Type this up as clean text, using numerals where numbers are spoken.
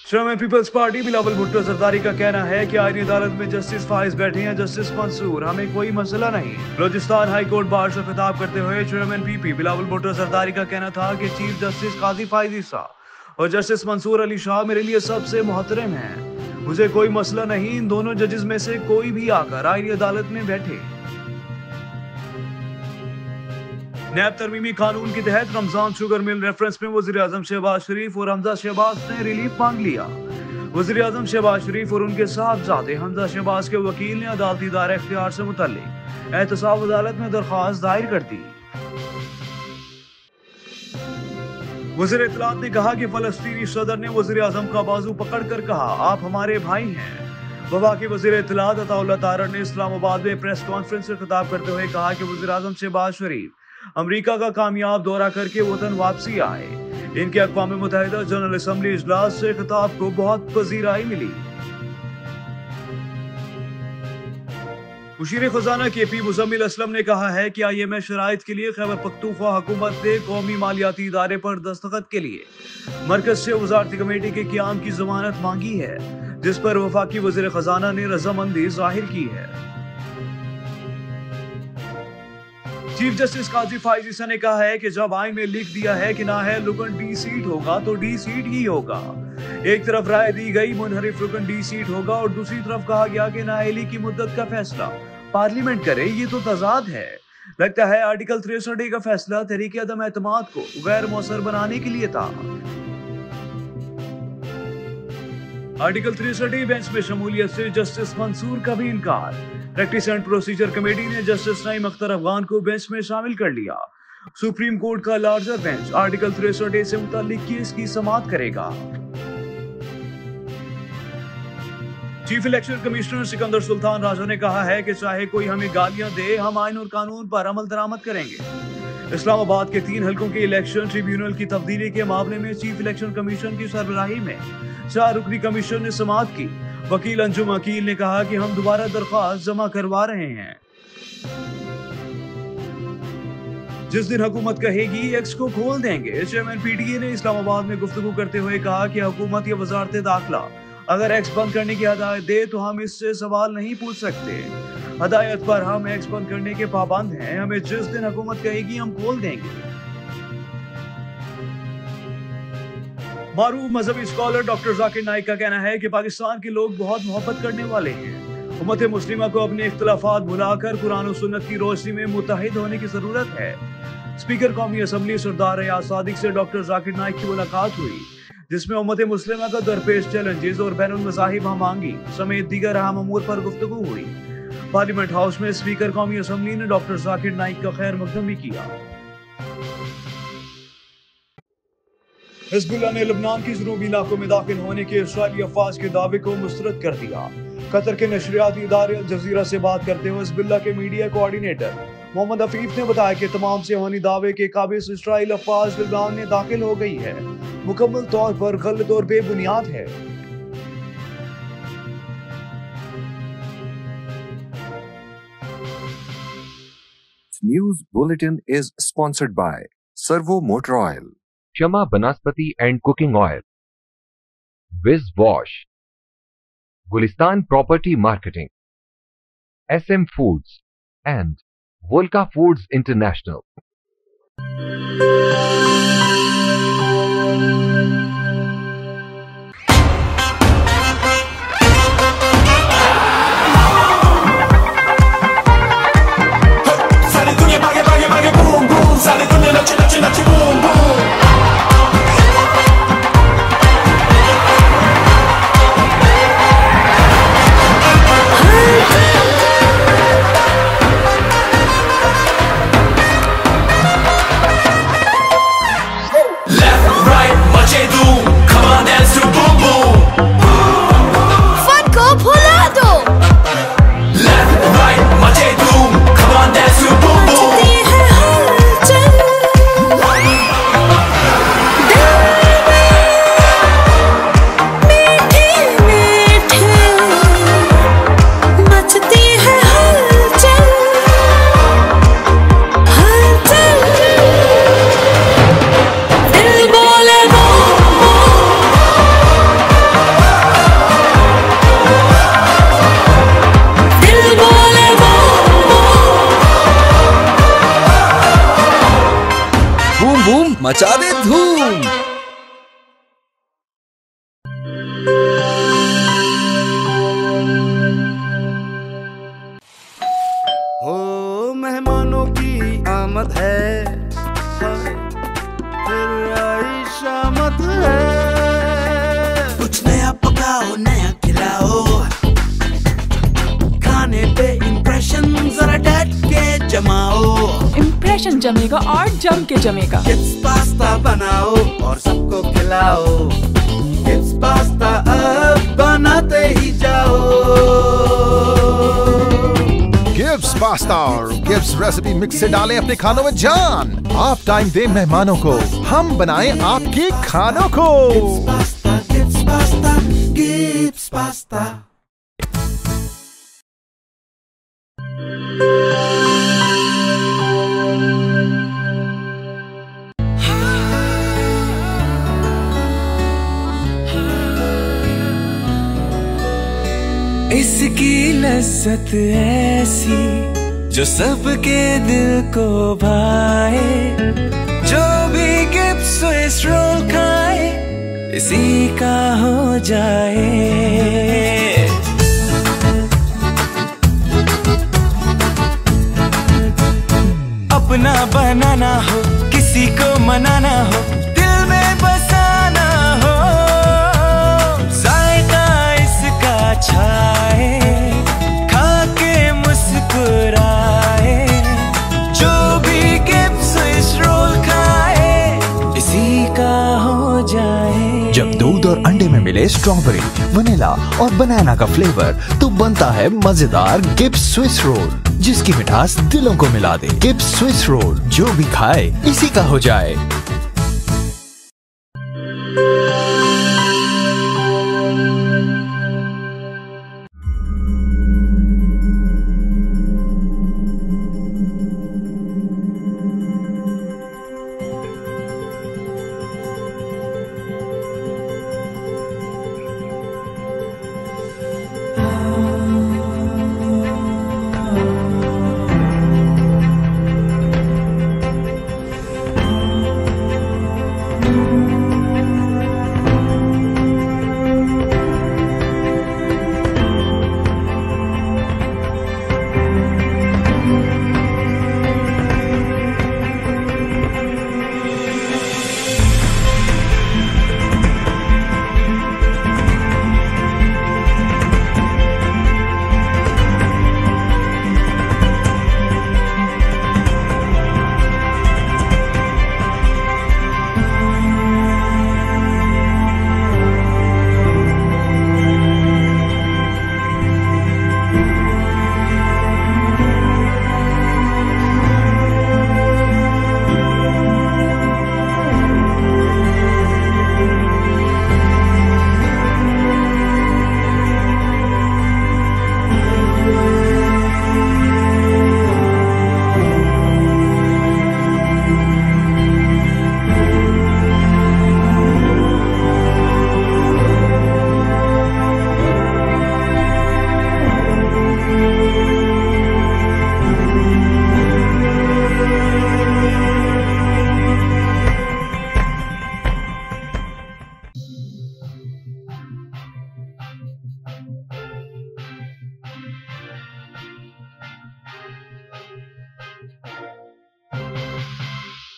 Chairman peoples party Bilawal Bhutto Zardari का कहना है कि आईनी अदालत में जस्टिस फाइज बैठे हैं जस्टिस मंसूर, हमें कोई मसला नहीं। बलोचिस्तान हाई कोर्ट बार से खिताब करते हुए चेयरमैन पीपी बिलावल भुट्टो जरदारी का कहना था कि चीफ जस्टिस काजी फाइज ईसा और जस्टिस मंसूर अली शाह मेरे लिए सबसे मोहतरम हैं। मुझे कोई मसला नहीं, इन दोनों जजेस में से कोई भी आकर आईनी अदालत में बैठे। नैब तरमीमी कानून के तहत रमजान शुगर मिल रेफरेंस में वज़ीर आज़म शहबाज शरीफ और हमजा शहबाज ने रिलीफ मांग लिया। वज़ीर आज़म शहबाज शरीफ और उनके साहबजादे हमजा शहबाज के वकील ने अदालती दायरा इख्तियार से मुतल्लिक एहतसाब अदालत में दरख्वास्त दायर कर दी। वज़ीर इत्तलात ने कहा कि फलस्तीनी सदर ने वज़ीर आज़म का बाजू पकड़कर कहा, आप हमारे भाई हैं। वफाकी वज़ीर इत्तलात अताउल्लाह तारड़ ने इस्लामाबाद में प्रेस कॉन्फ्रेंस से खिताब करते हुए कहा कि वज़ीर आज़म शहबाज शरीफ अमेरिका का कामयाब दौरा करके वतन वापसी आए। इनके अक़वाम मुत्तहिदा जनरल असम्बली इजलास से खिताब को बहुत पजीराई मिली। मुशीर खजाना KP मुज़म्मिल असलम ने कहा है कि IMF शराइत के लिए खैबर पख्तूनख्वा हुकूमत ने कौमी मालियाती इदारे पर दस्तखत के लिए मरकज से वज़ारती कमेटी के क़याम की जमानत मांगी है, जिस पर वफाकी वज़ीर खजाना ने रजामंदी जाहिर की है। चीफ जस्टिस काजी फाइज ईसा ने कहा है कि जब आइन में लिख दिया है कि नाअहल रुकन D सीट होगा तो D सीट ही होगा। एक तरफ राय दी गई मुनहरिफ रुकन D सीट होगा और दूसरी तरफ कहा गया कि नाअहली की मुद्दत का फैसला पार्लियामेंट करे, ये तो तजाद है। लगता है आर्टिकल 63A का फैसला तहरीक अदम एतमाद को गैर मौसर बनाने के लिए था। आर्टिकल 63A बेंच में शमूलियत से जस्टिस मंसूर का भी इनकार। प्रैक्टिस एंड प्रोसीजर कमेटी ने जस्टिस नईम अख्तर अफगान को बेंच में शामिल कर लिया। सुप्रीम कोर्ट का लार्जर बेंच आर्टिकल 63A से मुताल्लिक केस की समाअत करेगा। Chief election commissioner Sikandar Sultan Raja ने कहा है कि चाहे कोई हमें गालियां दे, हम आइन और कानून पर अमल दरामद करेंगे। इस्लामाबाद के 3 हलकों के इलेक्शन ट्रिब्यूनल की तब्दीली के मामले में चीफ इलेक्शन कमीशन की सरबराही में 4 रुकनी कमीशन ने समाअत की। वकील अंजुम अकील ने कहा कि हम दोबारा दरख्वास्त जमा करवा रहे हैं। जिस दिन हुकूमत कहेगी एक्स को खोल देंगे। चेयरमैन PTA ने इस्लामाबाद में गुफ्तगू करते हुए कहा कि हुकूमत या वजारत दाखिला अगर एक्स बंद करने की हदायत दे तो हम इससे सवाल नहीं पूछ सकते। हदायत पर हम एक्स बंद करने के पाबंद हैं। हमें जिस दिन हुकूमत कहेगी हम खोल देंगे। मारूफ मजहबी स्कॉलर डॉक्टर जाकिर नाइक का कहना है कि पाकिस्तान के लोग बहुत मोहब्बत करने वाले हैं। उम्मत मुस्लिमा को अपने इख्तिलाफात भुलाकर कुरान और सुन्नत की रोशनी में मुत्तहिद होने की जरूरत है। स्पीकर कौमी असम्बली सरदार रियाज सादिक से डॉक्टर जाकिर नाइक की मुलाकात हुई, जिसमें उम्मत मुस्लिमा का दरपेश चैलेंजेस और बैनुल मज़ाहिब हमांगी समेत दीगर अहम अमूर पर गुफ्तगू हुई। पार्लियामेंट हाउस में स्पीकर कौमी असम्बली ने डॉक्टर जाकिर नाइक का खैर मकदम भी किया। हिज़्बुल्लाह ने लबनान की जनूबी इलाकों में दाखिल होने के इस्राईली अफवाज के दावे को मुस्तरद कर दिया। कतर के नशरियाती इदारे अल जज़ीरा से बात करते हुए हिज़्बुल्लाह के मीडिया कोऑर्डिनेटर मोहम्मद अफीफ ने बताया कि तमाम सेहोनी दावे के काबिज इस्राईल अफवाज लबनान में दाखिल हो गई है, मुकम्मल तौर पर गलत और बेबुनियाद है। News Bulletin is sponsored by Servo Motor Oil, Shama Banaspati and Cooking Oil, Wiz Wash, Gulistan Property Marketing, SM Foods and Volca Foods International. मचा दे धूम। हो मेहमानों की आमद है, फिर आई शामत है। कुछ नया पकाओ, नया खिलाओ, खाने पे इम्प्रेशन जरा डट के जमाओ। इम्प्रेशन जमेगा और जम के जमेगा। किड्स पास्ता बनाओ और सबको खिलाओ। किड्स पास्ता अब बनाते ही जाओ। गिब्स पास्ता और गिब्स रेसिपी मिक्स से डालें अपने खानों में जान। आप टाइम दें मेहमानों को, हम बनाएं आपके खानों को। Gibbs pasta, Gibbs pasta. इसकी लज्जत ऐसी जो सबके दिल को भाए। जो भी गिब्स स्विस रोल खाए इसी का हो जाए। अपना बनाना हो, किसी को मनाना हो, दिल में बसाना हो, जायका इसका छाए, खा के मुस्कुराए। जो भी गिब्स स्विस रोल खाए इसी का हो जाए। जब दूध और अंडे में मिले स्ट्रॉबेरी, वनीला और बनाना का फ्लेवर, तो बनता है मजेदार गिब्स स्विस रोल, जिसकी मिठास दिलों को मिला दे। गिब्स स्विस रोल, जो भी खाए इसी का हो जाए।